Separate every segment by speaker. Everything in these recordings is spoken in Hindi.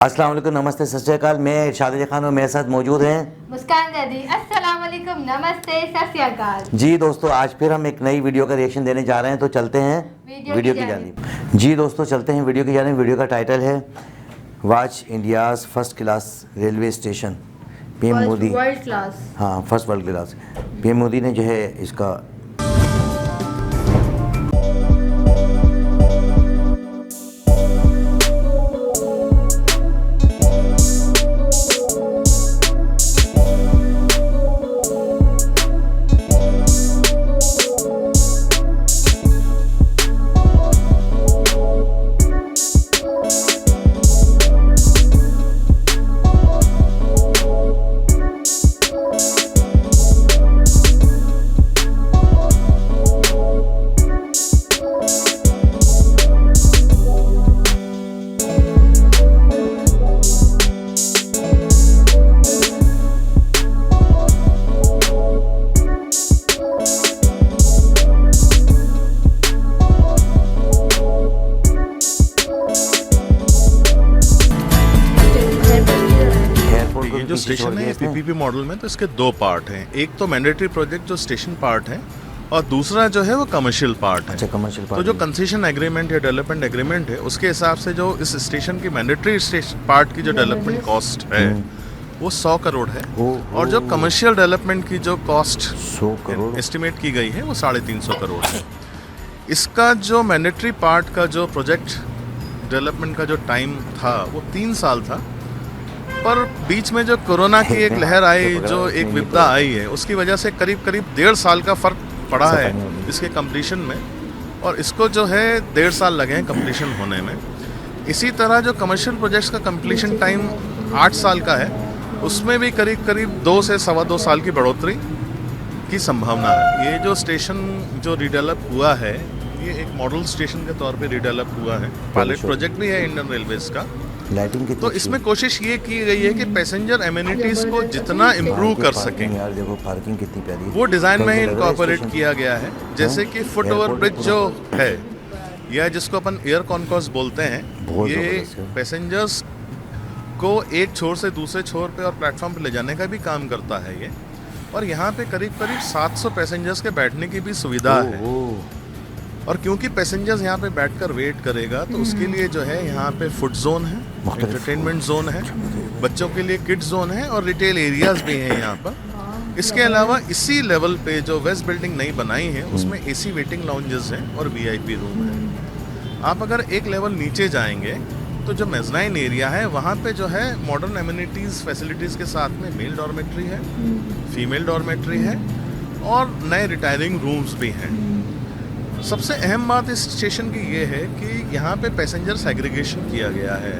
Speaker 1: अस्सलाम वालेकुम, नमस्ते, सत श्री अकाल। मैं इरशाद अली खान और मेरे साथ मौजूद हैं
Speaker 2: मुस्कान दादी। अस्सलाम वालेकुम, नमस्ते, सत श्री अकाल।
Speaker 1: जी दोस्तों, आज फिर हम एक नई वीडियो का रिएक्शन देने जा रहे हैं, तो चलते हैं वीडियो की जानिब। जी दोस्तों, चलते हैं वीडियो की जानिब। वीडियो का टाइटल है watch India's first class railway station. PM Modi,
Speaker 2: world class,
Speaker 1: हाँ first world class. PM Modi ने जो है इसका
Speaker 3: जो स्टेशन है पीपीपी मॉडल में, तो इसके दो पार्ट हैं। एक तो मैंडेटरी प्रोजेक्ट जो स्टेशन पार्ट है, और दूसरा जो है वो कमर्शियल पार्ट है।
Speaker 1: अच्छा, कमर्शियल
Speaker 3: तो
Speaker 1: पार्ट।
Speaker 3: जो कंसेशन एग्रीमेंट या डेवलपमेंट एग्रीमेंट है, उसके हिसाब से जो इस स्टेशन की मैंडेटरी पार्ट की जो डेवलपमेंट कॉस्ट है वो 100 करोड़ है, और जो कमर्शियल डेवलपमेंट की जो कॉस्ट
Speaker 1: 100 करोड़
Speaker 3: एस्टिमेट की गई है वो 350 करोड़ है। इसका जो मैंडेटरी पार्ट का जो प्रोजेक्ट डेवलपमेंट का जो टाइम था वो 3 साल था, पर बीच में जो कोरोना की एक लहर आई, जो एक विपदा आई है, उसकी वजह से करीब 1.5 साल का फ़र्क पड़ा है इसके कंप्लीशन में, और इसको जो है 1.5 साल लगे हैं कंप्लीशन होने में। इसी तरह जो कमर्शियल प्रोजेक्ट्स का कंप्लीशन टाइम 8 साल का है, उसमें भी करीब 2 से सवा 2 साल की बढ़ोतरी की संभावना है। ये जो स्टेशन जो रिडेवलप हुआ है, ये एक मॉडल स्टेशन के तौर पे रिडेवलप हुआ है। पायलट प्रोजेक्ट भी है इंडियन रेलवेज का।
Speaker 1: लाइटिंग की
Speaker 3: तो इसमें कोशिश ये की गई है कि पैसेंजर एमिनिटीज को जितना इम्प्रूव कर सकें,
Speaker 1: यार देखो पार्किंग कितनी प्यारी है।
Speaker 3: वो डिज़ाइन में ही इनकॉर्पोरेट किया गया है। जैसे कि फुट ओवर ब्रिज जो है, या जिसको अपन एयर कॉन्कोर्स बोलते हैं, ये पैसेंजर्स को एक छोर से दूसरे छोर पे और प्लेटफॉर्म पे ले जाने का भी काम करता है ये। और यहाँ पे करीब 700 पैसेंजर्स के बैठने की भी सुविधा है। और क्योंकि पैसेंजर्स यहाँ पे बैठकर वेट करेगा, तो उसके लिए जो है यहाँ पे फूड जोन है, एंटरटेनमेंट जोन है, बच्चों के लिए किड्स जोन है, और रिटेल एरियाज भी हैं यहाँ पर। इसके अलावा इसी लेवल पे जो वेस्ट बिल्डिंग नई बनाई है, उसमें एसी वेटिंग लाउंजेस हैं और वीआईपी रूम है। आप अगर एक लेवल नीचे जाएंगे तो जो मेजनाइन एरिया है, वहाँ पे जो है मॉडर्न एमिनिटीज़ फैसिलिटीज़ के साथ में मेल डॉर्मेट्री है, फीमेल डॉर्मेट्री है, और नए रिटायरिंग रूम्स भी हैं। सबसे अहम बात इस स्टेशन की ये है कि यहाँ पे पैसेंजर सेग्रीगेशन किया गया है।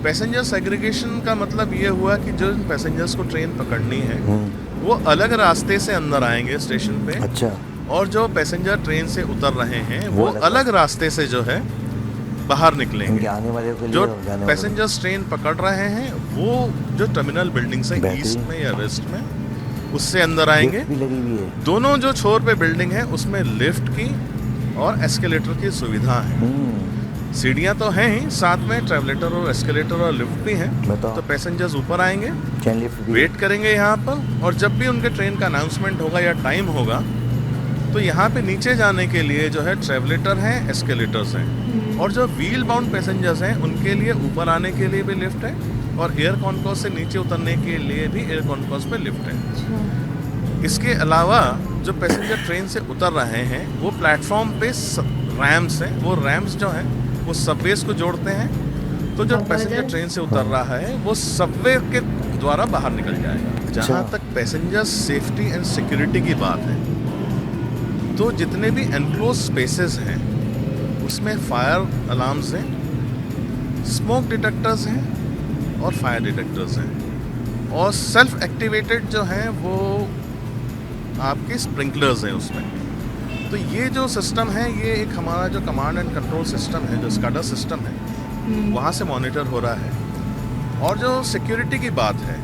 Speaker 3: पैसेंजर सेग्रीगेशन का मतलब ये हुआ कि जो पैसेंजर्स को ट्रेन पकड़नी है वो अलग रास्ते से अंदर आएंगे स्टेशन पे।
Speaker 1: अच्छा।
Speaker 3: और जो पैसेंजर ट्रेन से उतर रहे हैं वो अलग रास्ते से जो है बाहर निकलेंगे।
Speaker 1: आने वाले के लिए
Speaker 3: जो पैसेंजर्स ट्रेन पकड़ रहे हैं वो जो टर्मिनल बिल्डिंग से ईस्ट में या वेस्ट में, उससे अंदर आएंगे।
Speaker 1: भी लगी हुई है।
Speaker 3: दोनों जो छोर पे बिल्डिंग है उसमें लिफ्ट की और एस्केलेटर की सुविधा है। सीढ़ियाँ तो हैं ही, साथ में ट्रेवलेटर और एस्केलेटर और लिफ्ट भी हैं। तो पैसेंजर्स ऊपर आएंगे, वेट करेंगे यहाँ पर, और जब भी उनके ट्रेन का अनाउंसमेंट होगा या टाइम होगा, तो यहाँ पे नीचे जाने के लिए जो है ट्रेवलेटर हैं, एस्केलेटर्स हैं, और जो व्हील बाउंड पैसेंजर्स हैं उनके लिए ऊपर आने के लिए भी लिफ्ट है, और एयर कॉन्कोर्स से नीचे उतरने के लिए भी एयर कॉन्कोर्स पे लिफ्ट है। इसके अलावा जो पैसेंजर ट्रेन से उतर रहे हैं वो प्लेटफॉर्म पे रैम्स हैं। वो रैम्स जो हैं वो सबवेज को जोड़ते हैं। तो जो पैसेंजर ट्रेन से उतर रहा है वो सबवे के द्वारा बाहर निकल जाएगा। जहाँ तक पैसेंजर सेफ्टी एंड सिक्योरिटी की बात है, तो जितने भी एनक्लोज स्पेसेस हैं उसमें फायर अलार्म्स हैं, स्मोक डिटेक्टर्स हैं और फायर डिटेक्टर्स हैं, और सेल्फ एक्टिवेटेड जो हैं वो आपके स्प्रिंकलर्स हैं उसमें। तो ये जो सिस्टम है, ये एक हमारा जो कमांड एंड कंट्रोल सिस्टम है, जो स्काडा सिस्टम है, वहाँ से मॉनिटर हो रहा है। और जो सिक्योरिटी की बात है,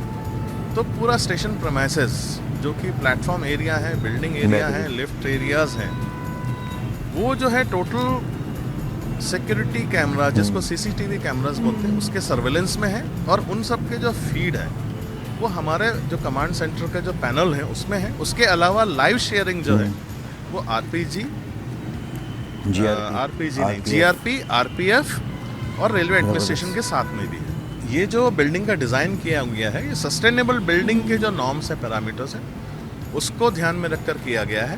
Speaker 3: तो पूरा स्टेशन प्रेमाइसेस जो कि प्लेटफॉर्म एरिया है, बिल्डिंग एरिया है, लिफ्ट एरियाज हैं, वो जो है टोटल सिक्योरिटी कैमरा जिसको सीसीटीवी कैमरास बोलते हैं उसके सर्वेलेंस में है, और उन सब के जो फीड है वो हमारे जो कमांड सेंटर का जो पैनल है उसमें है। उसके अलावा लाइव शेयरिंग जो है वो आरपीजी नहीं, जीआरपी, आरपीएफ और रेलवे एडमिनिस्ट्रेशन के साथ में भी है। ये जो बिल्डिंग का डिज़ाइन किया गया है ये सस्टेनेबल बिल्डिंग के जो नॉर्म्स हैं, पैरामीटर्स हैं, उसको ध्यान में रखकर किया गया है।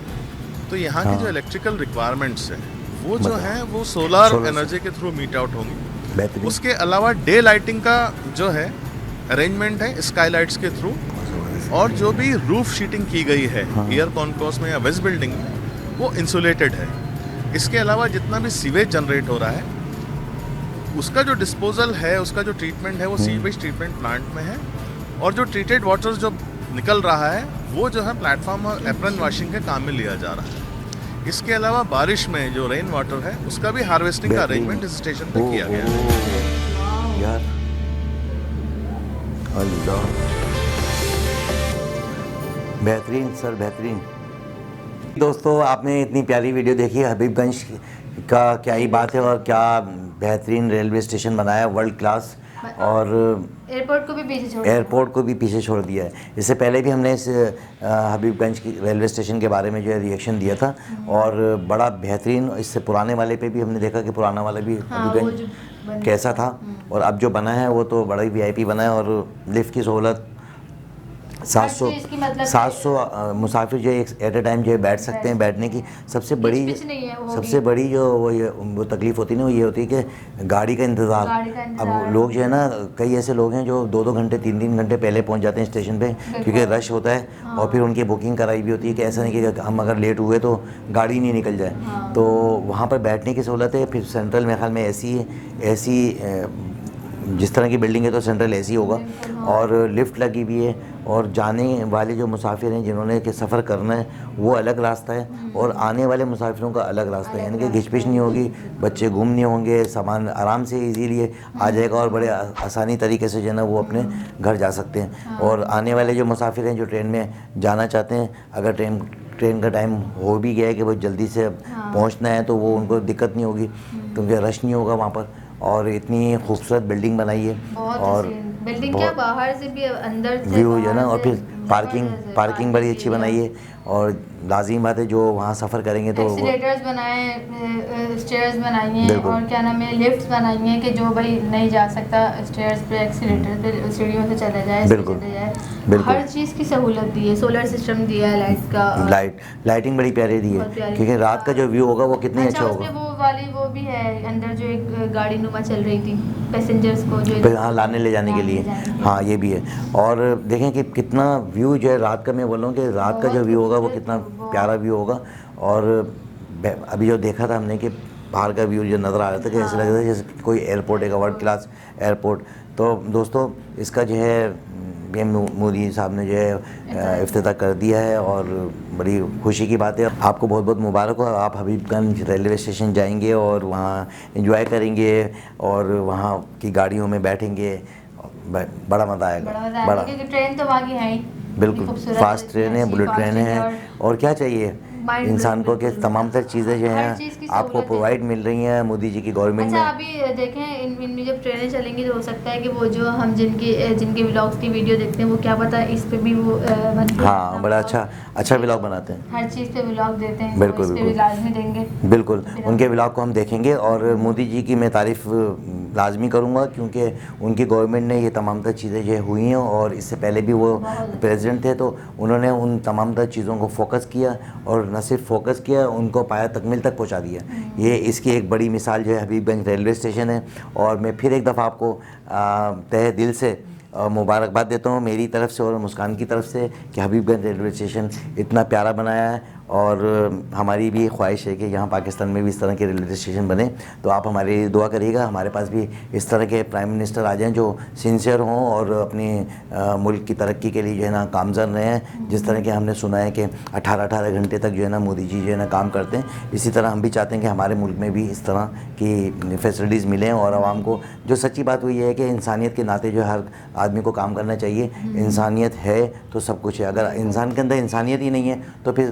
Speaker 3: तो यहाँ की जो इलेक्ट्रिकल रिक्वायरमेंट्स हैं वो जो है वो सोलर एनर्जी के थ्रू मीट आउट होंगी। उसके अलावा डे लाइटिंग का जो है अरेंजमेंट है स्काईलाइट्स के थ्रू, और जो भी रूफ शीटिंग की गई है एयर कॉन्कोर्स में या वेस्ट बिल्डिंग में वो इंसुलेटेड है। इसके अलावा जितना भी सीवेज जनरेट हो रहा है उसका जो डिस्पोजल है, उसका जो ट्रीटमेंट है वो सीवेज ट्रीटमेंट प्लांट में है, और जो ट्रीटेड वाटर जो निकल रहा है वो जो है प्लेटफॉर्म और एप्रन वॉशिंग के काम में लिया जा रहा है। इसके अलावा बारिश में जो रेन वाटर है उसका भी हार्वेस्टिंग का अरेंजमेंट इस स्टेशन पे किया गया है।
Speaker 1: यार अल्लाह, बेहतरीन सर, बेहतरीन। दोस्तों आपने इतनी प्यारी वीडियो देखी हबीबगंज का, क्या ही बात है, और क्या बेहतरीन रेलवे स्टेशन बनाया, वर्ल्ड क्लास, और
Speaker 2: एयरपोर्ट को भी पीछे छोड़ दिया है। इससे पहले भी हमने इस हबीबगंज की रेलवे स्टेशन के बारे में जो है रिएक्शन दिया था, और बड़ा बेहतरीन। इससे पुराने वाले पे भी हमने देखा कि पुराना वाला भी हबीबगंज कैसा था, और अब जो बना है वो तो बड़ा ही वीआईपी बना है, और लिफ्ट की सहूलत 700 मुसाफिर जो एक एट ए टाइम जो है बैठ सकते हैं। बैठने की सबसे बड़ी जो वो तकलीफ़ होती है ना, वो ये होती है कि गाड़ी का इंतज़ार। अब लोग जो है ना, कई ऐसे लोग हैं जो 2-2 घंटे 3-3 घंटे पहले पहुंच जाते हैं स्टेशन पे, क्योंकि रश होता है, और फिर उनकी बुकिंग कराई भी होती है कि ऐसा नहीं कि हम अगर लेट हुए तो गाड़ी नहीं निकल जाए। तो वहाँ पर बैठने की सहूलत है। फिर सेंट्रल मेरे ख्याल में ऐसी जिस तरह की बिल्डिंग है तो सेंट्रल एसी होगा, और लिफ्ट लगी हुई है, और जाने वाले जो मुसाफिर हैं जिन्होंने कि सफ़र करना है वो अलग रास्ता है, और आने वाले मुसाफिरों का अलग रास्ता है। यानी कि घिचपिच नहीं होगी, बच्चे गुम नहीं होंगे, सामान आराम से इजीली आ जाएगा, और बड़े आसानी तरीके से जो है ना वो अपने घर जा सकते हैं। और आने वाले जो मुसाफिर हैं जो ट्रेन में जाना चाहते हैं, अगर ट्रेन का टाइम हो भी गया है कि वो जल्दी से पहुँचना है, तो वो उनको दिक्कत नहीं होगी, क्योंकि रश नहीं होगा वहाँ पर। और इतनी खूबसूरत बिल्डिंग बनाई है, और बिल्डिंग क्या बाहर से भी अंदर से
Speaker 1: व्यू है ना, और फिर पार्किंग बड़ी अच्छी बनाई है। और लाजिम बात है जो वहाँ सफ़र करेंगे तो
Speaker 2: एक्सीलेटर्स बनाए, स्टेयर्स बनाई हैं, और क्या नाम है लिफ्ट्स बनाई हैं कि जो भाई नहीं जा सकता स्टेयर्स पे, एक्सीलेटर पे, सीढ़ियों से चला जाए,
Speaker 1: बिल्कुल
Speaker 2: हर चीज़ की सहूलत दी है। सोलर सिस्टम दिया है, लाइट का,
Speaker 1: लाइटिंग बड़ी प्यारी दी है, क्योंकि रात का जो व्यू होगा वो कितनी अच्छा होगा।
Speaker 2: वो भी है अंदर जो एक गाड़ी नुमा चल रही थी पैसेंजर्स को जो
Speaker 1: लाने ले जाने के लिए, हाँ ये भी है। और देखें कि कितना व्यू जो है रात का, मैं बोल रहा हूँ कि रात का जो व्यू होगा वो कितना प्यारा व्यू होगा। और अभी जो देखा था हमने कि बाहर का व्यू जो नज़र आ रहा था कि ऐसा लग रहा था जैसे कोई एयरपोर्ट है, वर्ल्ड क्लास एयरपोर्ट। तो दोस्तों इसका जो है पीएम मोदी साहब ने जो है इफ्तिताह कर दिया है, और बड़ी खुशी की बात है। आपको बहुत बहुत मुबारक हो, आप हबीबगंज रेलवे स्टेशन जाएंगे और वहाँ एंजॉय करेंगे, और वहाँ की गाड़ियों में बैठेंगे, बड़ा मज़ा आएगा। बड़ा
Speaker 2: ट्रेन तो वहाँ की है ही,
Speaker 1: बिल्कुल फास्ट ट्रेन है, बुलेट ट्रेन है, और क्या चाहिए इंसान को कि तमाम तर चीज़ें जो हैं आपको प्रोवाइड मिल रही हैं मोदी जी की गवर्नमेंट में।
Speaker 2: अच्छा अभी देखें इनमें जब ट्रेनें चलेंगी तो हो सकता है कि वो जो हम जिनके व्लॉग्स की वीडियो देखते हैं वो क्या पता इस पे भी वो
Speaker 1: हाँ बड़ा अच्छा व्लॉग बनाते हैं,
Speaker 2: हर चीज़ पे व्लॉग देते हैं।
Speaker 1: बिल्कुल
Speaker 2: तो इस पे लाजमी देंगे,
Speaker 1: बिल्कुल उनके व्लॉग को हम देखेंगे। और मोदी जी की मैं तारीफ़ लाजमी करूँगा, क्योंकि उनकी गवर्नमेंट ने ये तमाम तर चीज़ें जो हुई हैं, और इससे पहले भी वो प्रेसिडेंट थे तो उन्होंने उन तमाम तर चीज़ों को फोकस किया, और न सिर्फ फोकस किया, उनको पाया तकमील तक पहुंचा दिया। ये इसकी एक बड़ी मिसाल जो है हबीबगंज रेलवे स्टेशन है। और मैं फिर एक दफ़ा आपको तहे दिल से मुबारकबाद देता हूँ मेरी तरफ से और मुस्कान की तरफ से कि हबीबगंज रेलवे स्टेशन इतना प्यारा बनाया है। और हमारी भी ख्वाहिश है कि यहाँ पाकिस्तान में भी इस तरह के रेलवे स्टेशन बने। तो आप हमारे लिए दुआ करिएगा, हमारे पास भी इस तरह के प्राइम मिनिस्टर आ जाएँ जो सिंसियर हों और अपनी मुल्क की तरक्की के लिए जो है ना कामज़र रहे हैं। जिस तरह के हमने सुना है कि 18-18 घंटे तक जो है ना मोदी जी जो है ना काम करते हैं, इसी तरह हम भी चाहते हैं कि हमारे मुल्क में भी इस तरह की फैसिलिटीज़ मिलें। और आवाम को जो सच्ची बात वो ये है कि इंसानियत के नाते जो हर आदमी को काम करना चाहिए। इंसानियत है तो सब कुछ है, अगर इंसान के अंदर इंसानियत ही नहीं है तो फिर